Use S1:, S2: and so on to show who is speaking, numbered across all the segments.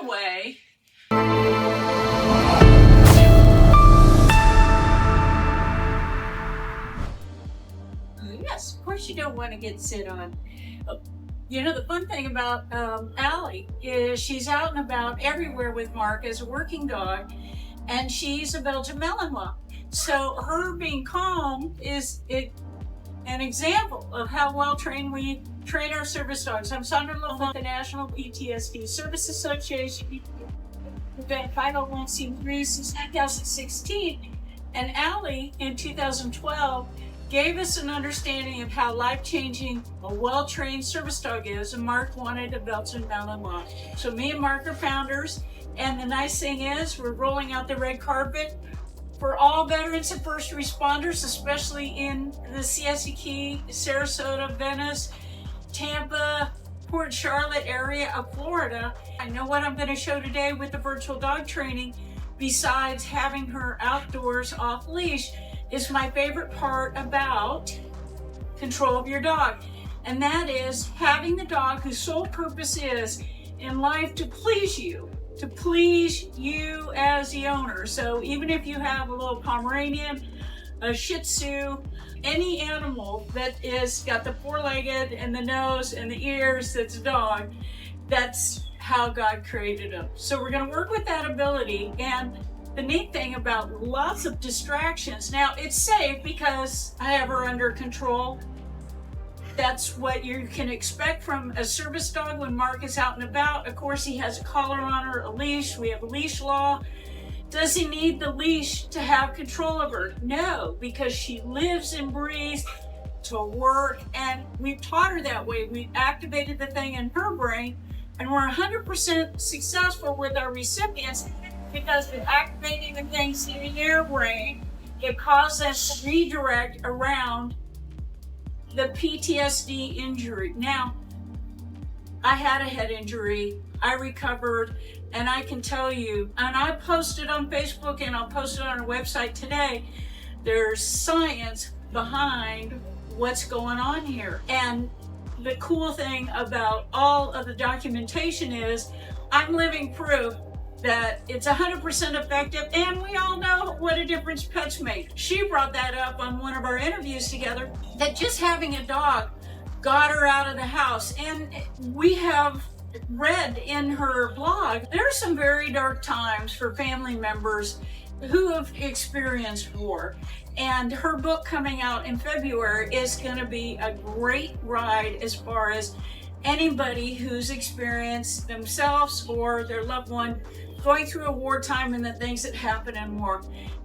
S1: away. Yes, of course you don't want to get sit on. You know, the fun thing about Allie is she's out and about everywhere with Mark as a working dog, and she's a Belgian Malinois. So her being calm is an example of how well trained we train our service dogs. I'm Sandra LaFont, the National PTSD Service Association. We've been 501c3 since 2016, and Allie in 2012 gave us an understanding of how life-changing a well-trained service dog is, and Mark wanted a Belgian Malinois. So me and Mark are founders, and the nice thing is we're rolling out the red carpet for all veterans and first responders, especially in the Siesta Key, Sarasota, Venice, Tampa, Port Charlotte area of Florida. I know what I'm going to show today with the virtual dog training, besides having her outdoors off leash, is my favorite part about control of your dog. And that is having the dog whose sole purpose is in life to please you as the owner. So even if you have a little Pomeranian, a Shih Tzu, any animal that is got the four-legged and the nose and the ears, that's a dog, that's how God created them. So we're going to work with that ability. And the neat thing about lots of distractions, now it's safe because I have her under control. That's what you can expect from a service dog when Mark is out and about. Of course, he has a collar on her, a leash. We have a leash law. Does he need the leash to have control of her? No, because she lives and breathes to work, and we've taught her that way. We've activated the thing in her brain, and we're 100% successful with our recipients because with activating the things in their brain, it causes us to redirect around the PTSD injury. Now, I had a head injury, I recovered, and I can tell you, and I posted on Facebook and I'll post it on our website today, there's science behind what's going on here. And the cool thing about all of the documentation is I'm living proof that it's 100% effective, and we all know what a difference pets make. She brought that up on one of our interviews together, that just having a dog got her out of the house. And we have read in her blog, there are some very dark times for family members who have experienced war. And her book coming out in February is going to be a great ride as far as anybody who's experienced themselves or their loved one going through a wartime and the things that happen in war.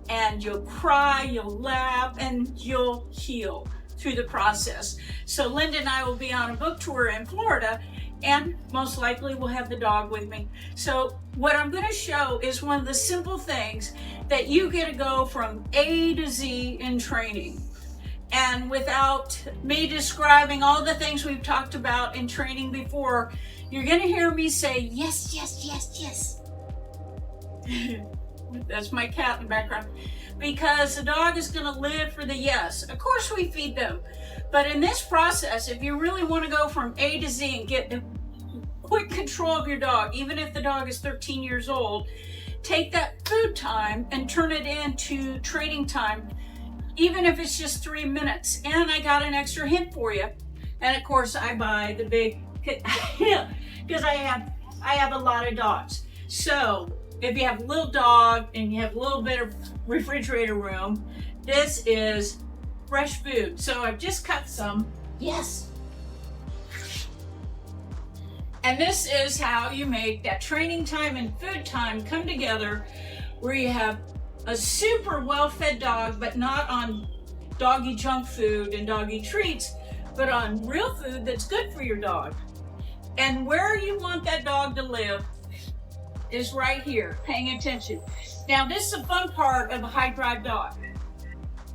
S1: And you'll cry, you'll laugh, and you'll heal through the process. So Linda and I will be on a book tour in Florida, and most likely we'll have the dog with me. So what I'm going to show is one of the simple things that you get to go from A to Z in training. And without me describing all the things we've talked about in training before, you're going to hear me say, yes, yes, yes, yes. That's my cat in the background. Because the dog is going to live for the yes. Of course we feed them. But in this process, if you really want to go from A to Z and get quick control of your dog, even if the dog is 13 years old, take that food time and turn it into training time, even if it's just 3 minutes. And I got an extra hint for you. And of course I buy the big, because I have a lot of dogs. So if you have a little dog and you have a little bit of refrigerator room, this is fresh food. So I've just cut some. Yes. And this is how you make that training time and food time come together, where you have a super well-fed dog, but not on doggy junk food and doggy treats, but on real food that's good for your dog. And where you want that dog to live is right here, paying attention. Now, this is the fun part of a high drive dog.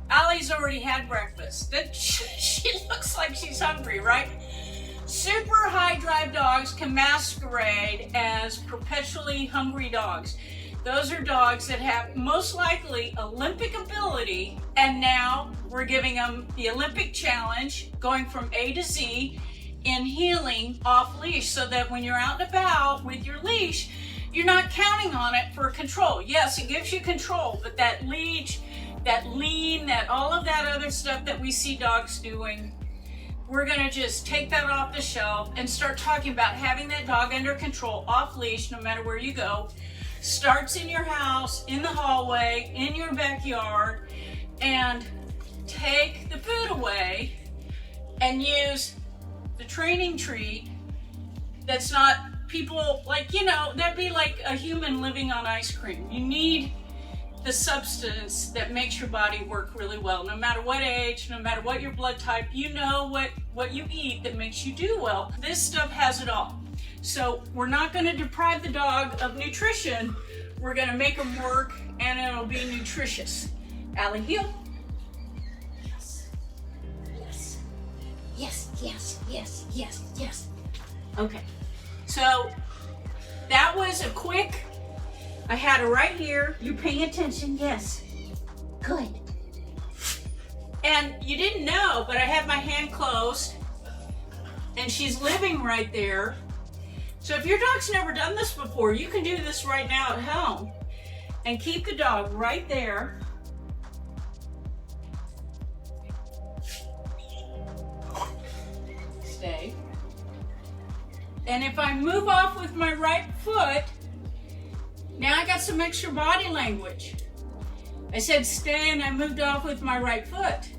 S1: Allie's already had breakfast. She looks like she's hungry, right? Super high drive dogs can masquerade as perpetually hungry dogs. Those are dogs that have most likely Olympic ability, and now we're giving them the Olympic challenge, going from A to Z in healing off leash, so that when you're out and about with your leash, you're not counting on it for control. Yes, it gives you control, but that leash, that lean, that all of that other stuff that we see dogs doing, we're gonna just take that off the shelf and start talking about having that dog under control, off leash, no matter where you go. Starts in your house, in the hallway, in your backyard, and take the food away and use the training treat that's not people like, you know, that'd be like a human living on ice cream. You need the substance that makes your body work really well, no matter what age, no matter what your blood type. You know what you eat that makes you do well. This stuff has it all. So we're not going to deprive the dog of nutrition. We're going to make them work, and it'll be nutritious. Allie, heel.
S2: Yes. Yes. Yes, yes, yes, yes, yes.
S1: Okay. So that was a quick, I had her right here. You're paying attention, yes.
S2: Good.
S1: And you didn't know, but I have my hand closed, and she's living right there. So if your dog's never done this before, you can do this right now at home and keep the dog right there. Stay. And if I move off with my right foot, now I got some extra body language. I said stay, and I moved off with my right foot.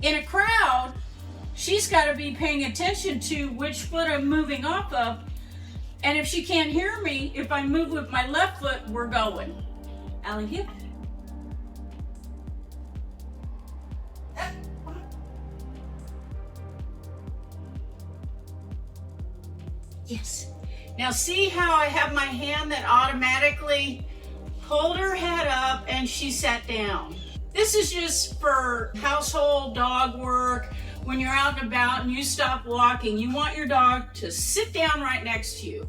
S1: In a crowd, she's got to be paying attention to which foot I'm moving off of. And if she can't hear me, if I move with my left foot, we're going. Allie, hip.
S2: Yes.
S1: Now see how I have my hand that automatically pulled her head up and she sat down. This is just for household dog work. When you're out and about and you stop walking, you want your dog to sit down right next to you.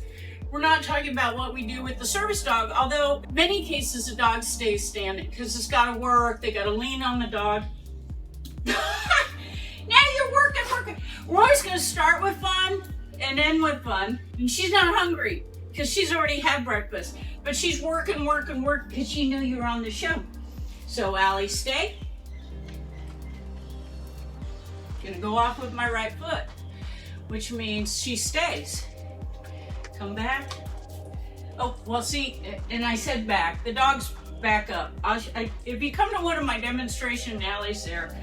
S1: We're not talking about what we do with the service dog, although in many cases the dog stays standing because it's got to work. They got to lean on the dog. Now you're working. We're always going to start with fun and end with fun. And she's not hungry because she's already had breakfast, but she's working because she knew you were on the show. So Allie, stay. Gonna go off with my right foot, which means she stays. Come back. Oh, well, see, and I said back. The dog's back up. If you come to one of my demonstration alleys there,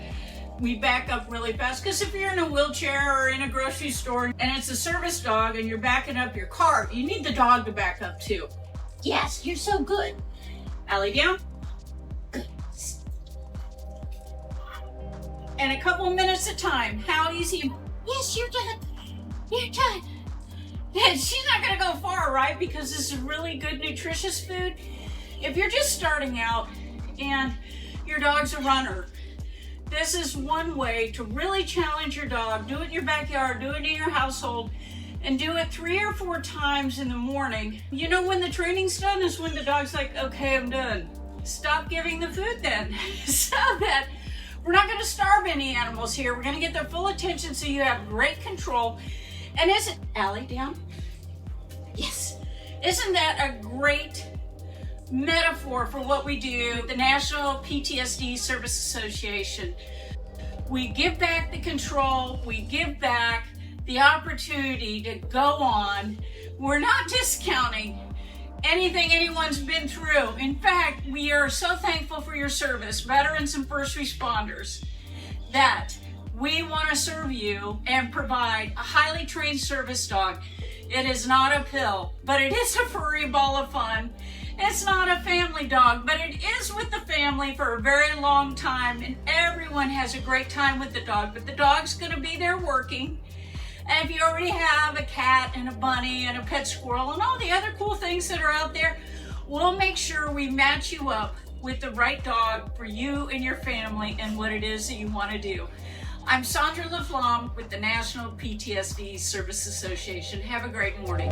S1: we back up really fast, because if you're in a wheelchair or in a grocery store and it's a service dog and you're backing up your cart, you need the dog to back up too.
S2: Yes, you're so good.
S1: Allie, down.
S2: Good.
S1: And a couple minutes at a time. How easy?
S2: Yes, you're done. You're done.
S1: And she's not going to go far, right? Because this is really good, nutritious food. If you're just starting out and your dog's a runner, this is one way to really challenge your dog. Do it in your backyard, do it in your household, and do it 3 or 4 times in the morning. You know when the training's done is when the dog's like, okay, I'm done. Stop giving the food then. So that we're not going to starve any animals here. We're going to get their full attention so you have great control. And isn't, Allie, down?
S2: Yes.
S1: Isn't that a great metaphor for what we do at the National PTSD Service Association? We give back the control, we give back the opportunity to go on. We're not discounting anything anyone's been through. In fact, we are so thankful for your service, veterans and first responders, that we want to serve you and provide a highly trained service dog. It is not a pill, but it is a furry ball of fun. It's not a family dog, but it is with the family for a very long time, and everyone has a great time with the dog, but the dog's going to be there working. And if you already have a cat and a bunny and a pet squirrel and all the other cool things that are out there, we'll make sure we match you up with the right dog for you and your family and what it is that you want to do. I'm Sandra LaFlamme with the National PTSD Service Association. Have a great morning.